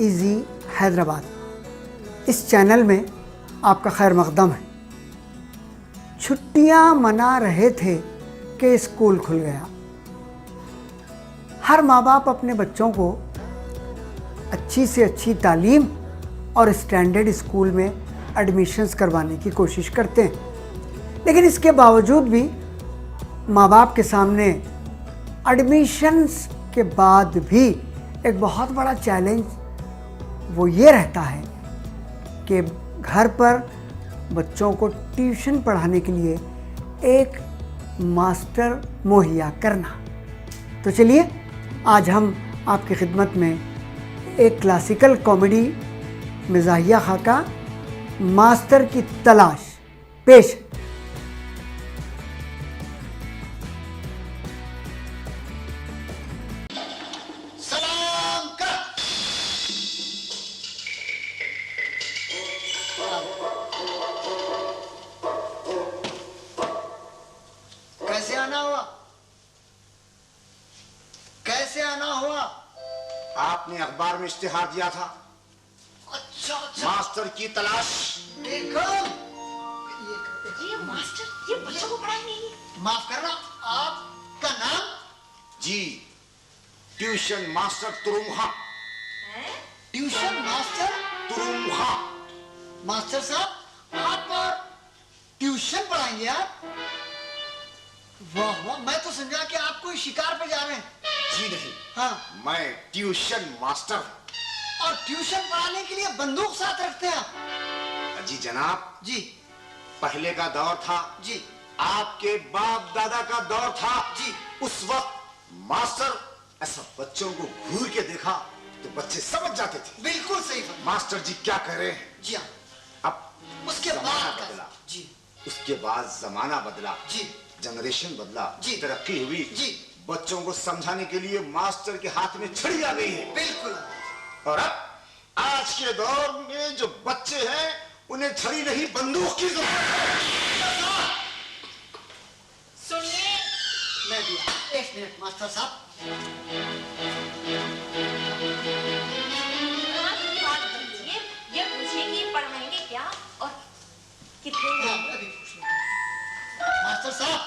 Easy Hyderabad. इस channel में आपका खैर मकदम है। छुट्टियां मना रहे थे कि स्कूल खुल गया। हर माँ बाप अपने बच्चों को अच्छी से अच्छी तालीम और स्टैंडर्ड स्कूल में एडमिशन्स करवाने की कोशिश करते हैं, लेकिन इसके बावजूद भी माँ बाप के सामने एडमिशन्स के बाद भी एक बहुत बड़ा चैलेंज वो ये रहता है कि घर पर बच्चों को ट्यूशन पढ़ाने के लिए एक मास्टर मुहैया करना। तो चलिए आज हम आपकी खिदमत में एक क्लासिकल कॉमेडी मिजाहिया खाका मास्टर की तलाश पेश। सलाम कर। कैसे आना हुआ? कैसे आना हुआ? आपने अखबार में इश्तिहार दिया था, अच्छा अच्छा, मास्टर की तलाश। देखो ये मास्टर ये बच्चों को पढ़ाएंगे। माफ करना, आपका नाम? जी, ट्यूशन मास्टर तुरुम्हा। ट्यूशन मास्टर तुरुम्हा। मास्टर साहब, आप ट्यूशन पढ़ाएंगे आप? वाह वाह, मैं तो समझा कि आप कोई शिकार पे जा रहे हैं। जी नहीं, हाँ, मैं ट्यूशन मास्टर हूँ। और ट्यूशन पढ़ाने के लिए बंदूक साथ रखते हैं आप? जी जनाब, जी पहले का दौर था, जी आपके बाप दादा का दौर था। जी। उस वक्त मास्टर ऐसा बच्चों को घूर के देखा तो बच्चे समझ जाते थे बिल्कुल सही फरमा। मास्टर जी क्या कह रहे हैं। जी हाँ। अब उसके जमाना बाद बदला। जी उसके बाद जमाना बदला, जी जनरेशन बदला, जी। तरक्की हुई जी। बच्चों को समझाने के लिए मास्टर के हाथ में छड़ी आ गई है। बिल्कुल। और अब आज के दौर में जो बच्चे हैं उन्हें छड़ी नहीं बंदूक की जरूरत है। सुनिए, मैं दिया। एक मिनट मास्टर साहब। बात कीजिए, ये पूछिए कि पढ़ाएंगे क्या और कितने हाँ, मैं भी पूछ लूँ। मास्टर साहब,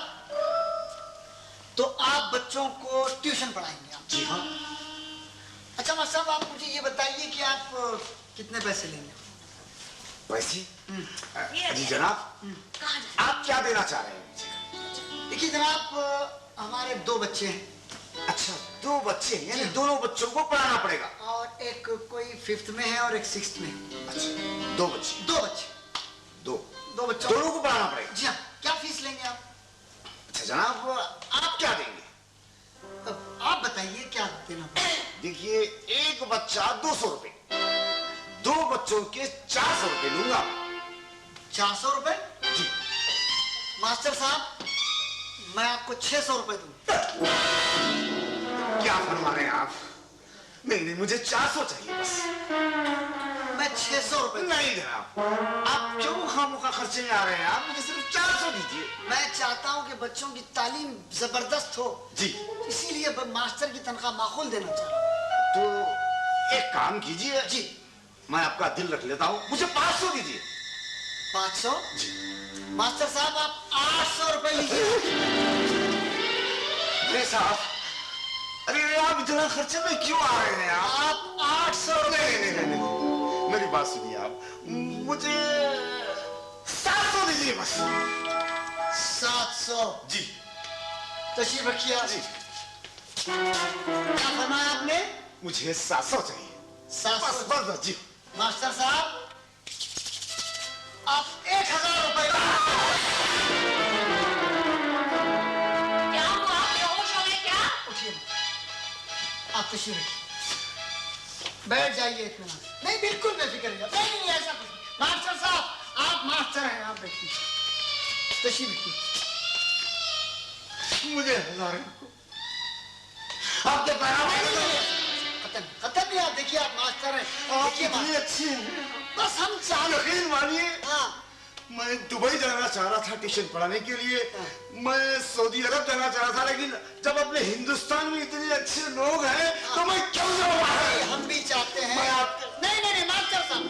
तो आप बच्चों को ट्यूशन पढ़ाएंगे आप? जी हाँ। अच्छा मास्टर साहब, आप मुझे ये बताइए कि आप कितने पैसे लेंगे? पैसे? ये जी जनाब, कहाँ जा आप क्या देना चाह रहे हैं मुझे? देखिए जनाब, हमारे 2 बच्चे हैं। अच्छा, 2 बच्चे हैं, यानी जी। दोनों बच्चों को पढ़ाना पड़ेगा। और एक कोई 5th में है और एक 6th में है। अच्छा, 2 बच्चे। 2 बच्चे। 2 बच्चों दोनों को पढ़ाना पड़ेगा। जी हाँ। क्या फीस लेंगे आप? अच्छा जनाब, आप क्या देंगे? अब आप बताइए क्या देना पड़ेगा? देखिए, एक बच्चा 200 रुपए, 2 बच्चों के 400 रुपए लूंगा। 400 रुपए? जी। मास्टर साहब, मैं आपको 600 रुपए दूंगा। क्या फरमा रहे हैं आप? नहीं नहीं, मुझे 400 चाहिए बस। मैं 600 रुपए नहीं जनाब, आप क्यों खामोखा खर्चे में आ रहे हैं? आप मुझे सिर्फ 400 दीजिए। मैं चाहता हूं कि बच्चों की तालीम जबरदस्त हो, जी। इसीलिए मास्टर की तनख्वाह माकूल देना चाह रहा हूं। तो एक काम कीजिए। जी। मैं आपका दिल रख लेता हूँ, मुझे 500 दीजिए। 500? जी। मास्टर साहब, आप 800 रुपए लीजिए। अरे साहब, अरे आप इतना खर्चे में क्यों आ रहे हैं? आप 800 रुपए। नहीं नहीं नहीं नहीं, मेरी बात सुनिए आप, मुझे 700 दीजिए बस। 700? जी। तशरीफ रखिए आप। जी। क्या फरमाया आपने? मुझे 700 चाहिए। 700? बस बस जी। मास्टर साहब, आप 1000 रुपए। क्या हुआ? बेहोश हो गए क्या? उठिए, आप तशरीफ रखिए। बैठ जाइए इत्मीनान। नहीं, बिल्कुल बेफिक्र रहिए। नहीं नहीं, ऐसा कुछ नहीं। मास्टर साहब, आप मास्टर हैं, आप बैठिए। तशरीफ रखिए। मुझे 1000 आपके खत्म नहीं। आप देखिए, आप मास्टर हैं। देखिए इतनी अच्छी है। बस हम चाह यकीन मानिए, हाँ, मैं दुबई जाना चाह रहा था ट्यूशन पढ़ाने के लिए, मैं सऊदी अरब जाना चाह रहा था, लेकिन जब अपने हिंदुस्तान में इतने अच्छे लोग हैं तो मैं क्यों जाऊँ वहाँ? हम भी चाहते हैं। नहीं नहीं नहीं मास्टर साहब,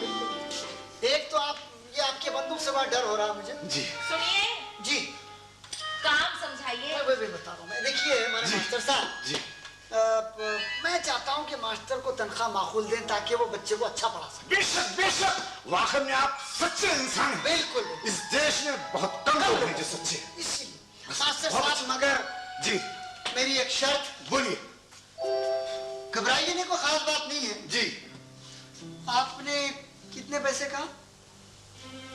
एक तो आप ये आपके बंदूक से बड़ा डर हो रहा है मुझे। जी सुनिए, जी काम समझाइए। मैं बता रहा हूँ। मैं देखिए हमारे मास्टर साहब जी मैं चाहता हूँ कि मास्टर को तनख्वाह माखूल दें ताकि वो बच्चे को अच्छा पढ़ा सके। बेशक बेशक, वाकई में आप सच्चे इंसान हैं। बिल्कुल इस देश में बहुत कम लोग हैं जो सच्चे हैं। इसीलिए मास्टर साहब, मगर जी मेरी एक शर्त। बोलिए। घबराइए नहीं, कोई खास बात नहीं है। जी आपने कितने पैसे कहा?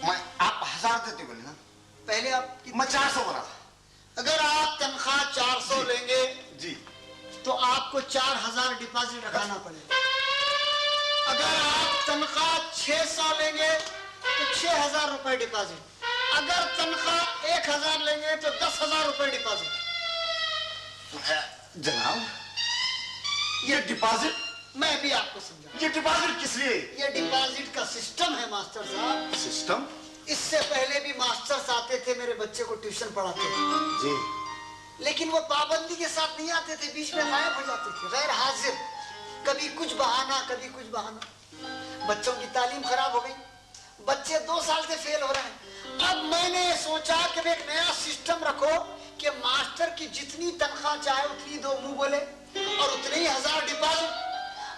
मैं आप 1000 देते बोले ना, पहले आप मैं 400 बोला था। अगर आप तनख्वाह 400 लेंगे जी तो आपको 4000 डिपॉजिट रखाना पड़ेगा। अगर आप तनख्वाह 600 लेंगे तो 6000 रुपए डिपॉजिट। अगर तनख्वाह 1000 लेंगे तो 10,000 रुपए डिपॉजिट। जनाब, ये डिपॉजिट, मैं भी आपको समझा। ये डिपॉजिट किस लिए? ये डिपॉजिट का सिस्टम है मास्टर साहब। सिस्टम? इससे पहले भी मास्टर्स आते थे, मेरे बच्चे को ट्यूशन पढ़ाते थे, जी, लेकिन वो पाबंदी के साथ नहीं आते थे, बीच में गायब हो जाते थे, गैर हाजिर। कभी कुछ बहाना, कभी कुछ बहाना। बच्चों की तालीम खराब हो गई, बच्चे 2 साल से फेल हो रहे हैं। अब मैंने सोचा कि एक नया सिस्टम रखो कि मास्टर की जितनी तनख्वाह चाहे उतनी दो, मुंह बोले, और उतने ही 1000 डिपॉजिट।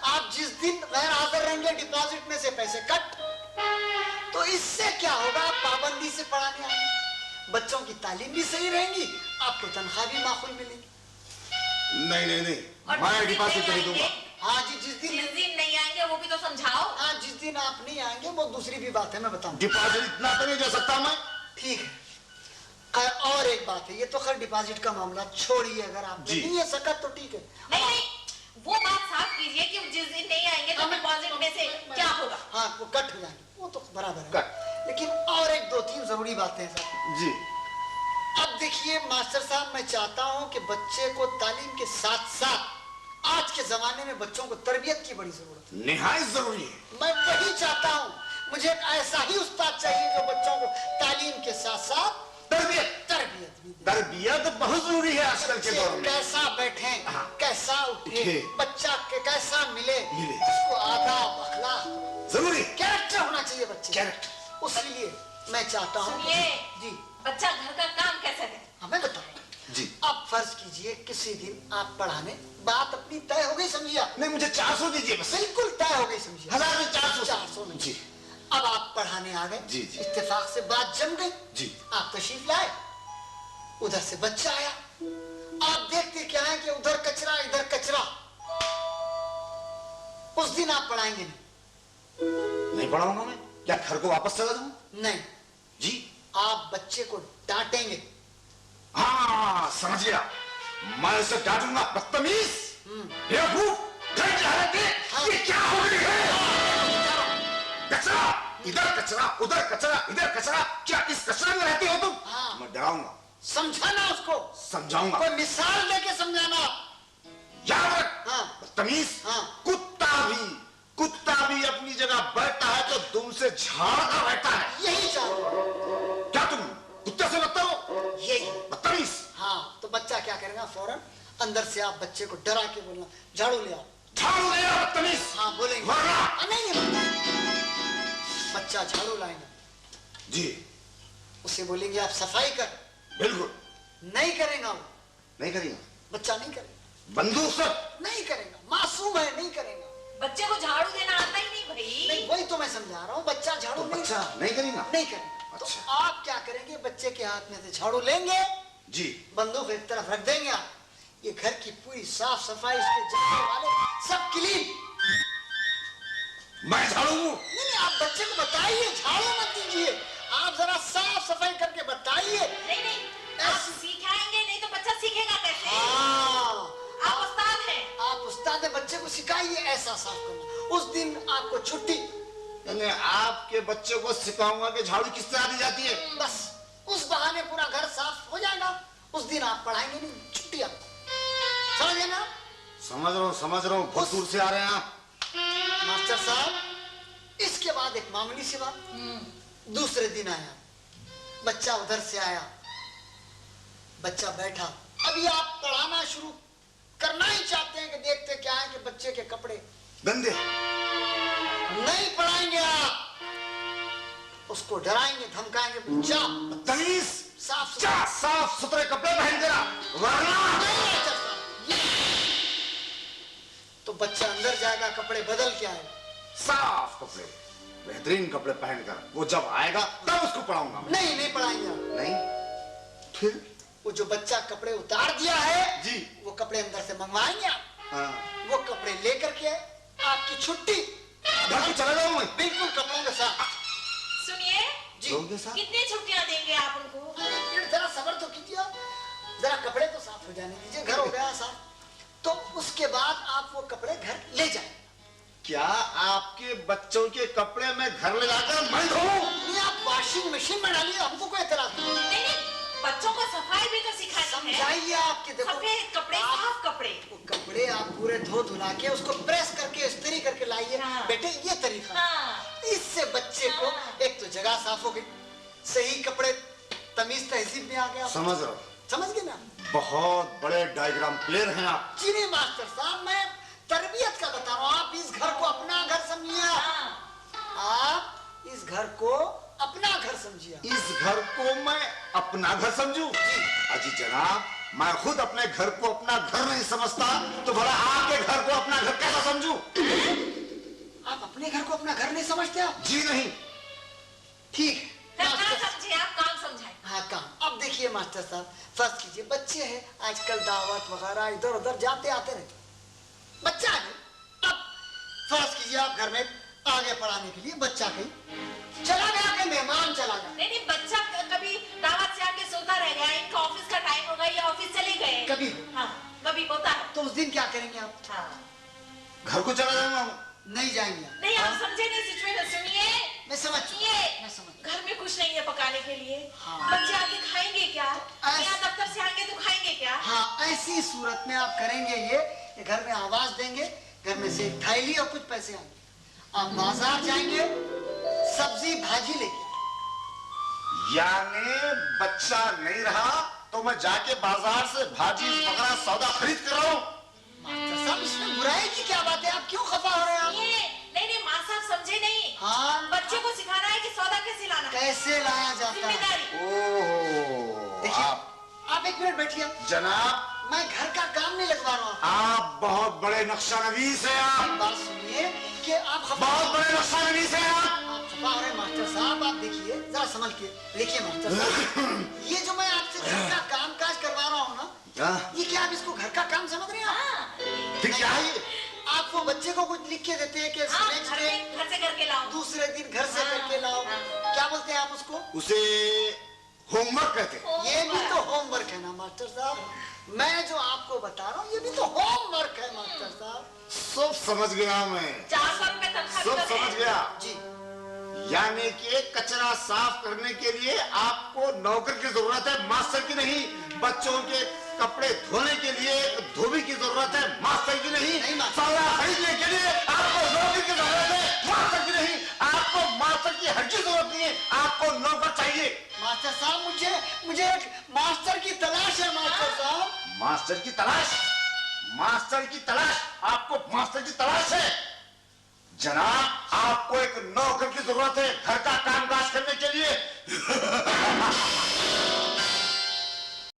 आप जिस दिन गैर हाजिर रहेंगे डिपॉजिट में से पैसे कट। तो इससे क्या होगा, पाबंदी से पढ़ाने आएंगे, बच्चों की तालीम भी सही रहेगी, आपको तनख्वाह भी माकूल मिलेगी। नहीं नहीं नहीं, और मैं डिपॉजिट नहीं दूंगा। हाँ जी, जिस दिन नहीं आएंगे वो भी तो समझाओ। हाँ, जिस दिन आप नहीं आएंगे वो दूसरी भी बात है, मैं बताऊं। डिपॉजिट इतना तो नहीं दे सकता मैं। ठीक है। खैर, और एक बात है, ये तो खैर डिपॉजिट का मामला छोड़िए, अगर आप नहीं है सकत तो ठीक है। नहीं नहीं, वो बात साफ कीजिए कि जिस दिन नहीं आएंगे तो डिपॉजिट में से क्या होगा। हाँ, वो कट हो जाएंगे, वो तो बराबर है। लेकिन और एक 2-3 जरूरी बातें हैं साहब जी। अब देखिए मास्टर साहब, मैं चाहता हूं कि बच्चे को तालीम के साथ साथ आज के जमाने में बच्चों को तरबियत की बड़ी जरूरत है, निहायत जरूरी है। मैं वही चाहता हूं। मुझे एक ऐसा ही उस्ताद चाहिए जो बच्चों को तालीम के साथ साथ तरबियत भी दे। तरबियत बहुत जरूरी है आजकल के दौर में। कैसा बैठे, कैसा उठे, बच्चा के कैसा मिले, मिले। उसको आदाब अखलाक जरूरी, कैरेक्टर होना चाहिए बच्चे। कैरेक्टर। उसलिए मैं चाहता हूँ। सुनिए जी, बच्चा घर का काम कैसे करे? हमें बताओ जी। आप फर्ज कीजिए किसी दिन आप पढ़ाने, बात अपनी तय हो गई समझिए आप। नहीं, मुझे 400 दीजिए बस। बिल्कुल तय हो गई समझिए। 1000 में 400। 400 में जी। अब आप पढ़ाने आ गए, जी, जी। इत्तेफाक से बात जम गई। जी। आप तशरीफ लाए, उधर से बच्चा आया, आप देखते क्या है कि उधर कचरा इधर कचरा। उस दिन आप पढ़ाएंगे नहीं पढ़ाऊंगा मैं, क्या घर को वापस चला जाऊं? नहीं जी। आप बच्चे को डांटेंगे। हाँ, समझ गया, मैं उसे डांटूंगा। बदतमीज, बेवकूफ, घर जा रहे थे, ये क्या हो रही है? कचरा इधर, कचरा उधर, कचरा इधर, कचरा। क्या इस कचरे में रहते हो तुम? हाँ। मैं डराऊंगा, समझाना उसको, समझाऊंगा, कोई मिसाल देके समझाना। याद रख। हाँ। बदतमीज। हाँ। कुत्ता भी अपनी जगह बैठता है तो दुम से झाड़ता बैठता है। यही चाहूंगा। क्या तुम कुत्ते से लगता हो? यही। बदतमीज। हाँ, तो बच्चा क्या करेगा, फौरन अंदर से आप बच्चे को डरा के बोलना, झाड़ू ले आओ। झाड़ू ले आओ, बदतमीज। हाँ, बोलेंगे। वरना। नहीं, बच्चा झाड़ू लाएगा जी। उसे बोलेंगे आप सफाई कर। बिल्कुल नहीं करेगा वो, नहीं करेगा। बच्चा नहीं करेगा, बंदूक से नहीं करेगा, मासूम है, नहीं करेगा। बच्चे को झाड़ू देना आता ही नहीं भाई। नहीं, वही तो मैं समझा रहा हूँ, बच्चा झाड़ू नहीं बच्चा नहीं करेगा। नहीं करेगा। तो अच्छा। आप क्या करेंगे, बच्चे के हाथ में से झाड़ू लेंगे, जी। बंदूक एक तरफ रख देंगे आप, ये घर की पूरी साफ सफाई, इसके जाने वाले सब क्लीन। मैं झाड़ू हूँ। नहीं, आप बच्चे को बताइए, झाड़ू मत दीजिए, आप जरा साफ सफाई करके बताइए। नहीं, आप सिखाएंगे नहीं तो बच्चा सीखेगा कैसे? हाँ, आप उस्ताद हैं। आप उस्ताद हैं, बच्चे को सिखाइए ऐसा साफ करना। उस दिन आपको छुट्टी। मैंने आपके बच्चे को सिखाऊंगा कि झाड़ू किस तरह दी जाती है। बस उस बहाने पूरा घर साफ हो जाएगा। उस दिन आप पढ़ाएंगे नहीं, छुट्टी आपको। समझ गए ना? समझ रहा हूँ, बहुत दूर से आ रहे हैं आप। मास्टर साहब, इसके बाद एक मामूली सी बात। दूसरे दिन आया, बच्चा उधर से आया, बच्चा बैठा। अभी आप पढ़ाना शुरू करना ही चाहते हैं कि देखते क्या है कि बच्चे के कपड़े गंदे। नहीं पढ़ाएंगे आप, उसको डराएंगे, धमकाएंगे, जा तमीज, साफ साफ सुथरे कपड़े पहन कर आ, वरना नहीं अच्छा ये। तो बच्चा अंदर जाएगा, कपड़े बदल के आएगा, साफ कपड़े, बेहतरीन कपड़े पहनकर। वो जब आएगा तब उसको पढ़ाऊंगा मैं। नहीं पढ़ाएंगे आप। नहीं, फिर वो जो बच्चा कपड़े उतार दिया है जी, वो कपड़े अंदर से मंगवाएंगे आप। हाँ। वो कपड़े लेकर के आपकी छुट्टी, घर को चला जाऊं मैं बिल्कुल कपड़ों के साथ। सुनिए जी कितनी छुट्टियां देंगे आप उनको? जरा सब्र तो कीजिए, जरा कपड़े तो साफ हो जाने दीजिए। घर हो गया साफ, तो उसके बाद आप वो कपड़े घर ले जाए। क्या आपके बच्चों के कपड़े मैं घर ले जाकर मैं धोऊं? नहीं, आप वॉशिंग मशीन में डालिए, हमको कोई एतराज नहीं। नहीं, बच्चों को सफाई भी तो सिखानी है। समझाइए आपके, देखो सफेद कपड़े, साफ कपड़े। वो कपड़े आप पूरे धो धुला के उसको प्रेस करके इस्त्री करके लाइए। हाँ। बेटे ये तरीका, हाँ। इससे बच्चे को एक तो जगह साफ हो गई, सही कपड़े, तमीज तहजीब में आ गया। समझ रहा हूं। समझ गए ना? बहुत बड़े डायग्राम प्लेयर हैं आप। जी नहीं मास्टर साहब, मैं तरबियत का बता रहा हूँ। आप इस घर को अपना घर समझिए, आप इस घर को अपना घर समझिए। इस घर को मैं अपना घर समझूं? अजी जनाब, मैं खुद अपने घर को अपना घर नहीं समझता, तो भला आपके घर को अपना घर कैसा समझूं? आप अपने घर को अपना घर नहीं समझते आप? जी नहीं। ठीक है, समझे आप, काम समझाए। हाँ काम। अब देखिए मास्टर साहब, फर्ज कीजिए बच्चे हैं, आजकल दावत वगैरह इधर उधर जाते आते रहते, बच्चा है। अब फर्ज कीजिए आप घर में आगे पढ़ाने के लिए बच्चा कहीं चला गया, कहीं मेहमान चला गया। नहीं, बच्चा कभी दावत से आके सोता रह गया, इनका ऑफिस का टाइम हो गया, ये ऑफिस चले गए। कभी हाँ, कभी होता है। तो उस दिन क्या करेंगे आप? हाँ। घर को चला जाऊंगा। नहीं जाएंगे आप। नहीं, आप समझे नहीं सिचुएशन। सुनिए, मैं समझ, ये मैं समझ। घर में कुछ नहीं है पकाने के लिए। हाँ। बच्चे आके खाएंगे क्या? या दफ्तर से आएंगे तो खाएंगे क्या? हाँ, ऐसी सूरत में आप करेंगे ये घर में आवाज देंगे, घर में से एक थैली और कुछ पैसे आएंगे, आप बाजार जाएंगे, सब्जी भाजी लेके। यानी बच्चा नहीं रहा तो मैं जाके बाजार से भाजी वगैरह सौदा खरीद कर रहा हूँ। मास्टर साहब, इसमें बुराई की क्या बात है? आप क्यों खफा हो रहे हैं? आप नहीं, माँ साहब समझे नहीं। हाँ, बच्चे को सिखाना है कि सौदा कैसे लाना है, कैसे लाया जाता है। जिम्मेदारी। ओह, देखिए, आप एक मिनट बैठिए। जनाब, मैं घर का काम नहीं लगवा रहा हूँ। आप बहुत बड़े नक्शा नवीस हैं। आप बात सुनिए कि आप खफा, बहुत बड़े नक्शा नवीस हैं। आप खफा हो रहे हैं मास्टर साहब। आप देखिए, जरा संभल के देखिए मास्टर साहब, ये जो मैं आपसे घर का काम काज करवा रहा हूँ ना, ये क्या आप इसको घर का काम समझ रहे हैं? आप फिर क्या है ये? आप वो बच्चे को कुछ लिख के देते हैं कि नेक्स्ट डे घर से करके लाओ, दूसरे दिन घर से करके लाओ। क्या बोलते हैं आप उसको? उसे होमवर्क कहते हैं। ये भी तो होमवर्क है ना मास्टर साहब। मैं जो आपको बता रहा हूँ ये भी तो होमवर्क है मास्टर साहब। सब समझ गया मैं, 400 रुपए तनख्वाह सब समझ गया। जी, यानी कि कचरा साफ करने के लिए आपको नौकर की जरूरत है, मास्टर की नहीं। बच्चों के कपड़े धोने के लिए धोबी की जरूरत है, मास्टर की नहीं। सौदा खरीदने के लिए आपको नौकर की जरूरत है, मास्टर की नहीं। आपको मास्टर की हर चीज जरूरत नहीं है, आपको नौकर चाहिए। मास्टर साहब, मुझे एक मास्टर की तलाश है मास्टर साहब। मास्टर की तलाश? मास्टर की तलाश? आपको मास्टर की तलाश है? जनाब, आपको एक नौकर की जरूरत है घर का कामकाज करने के लिए।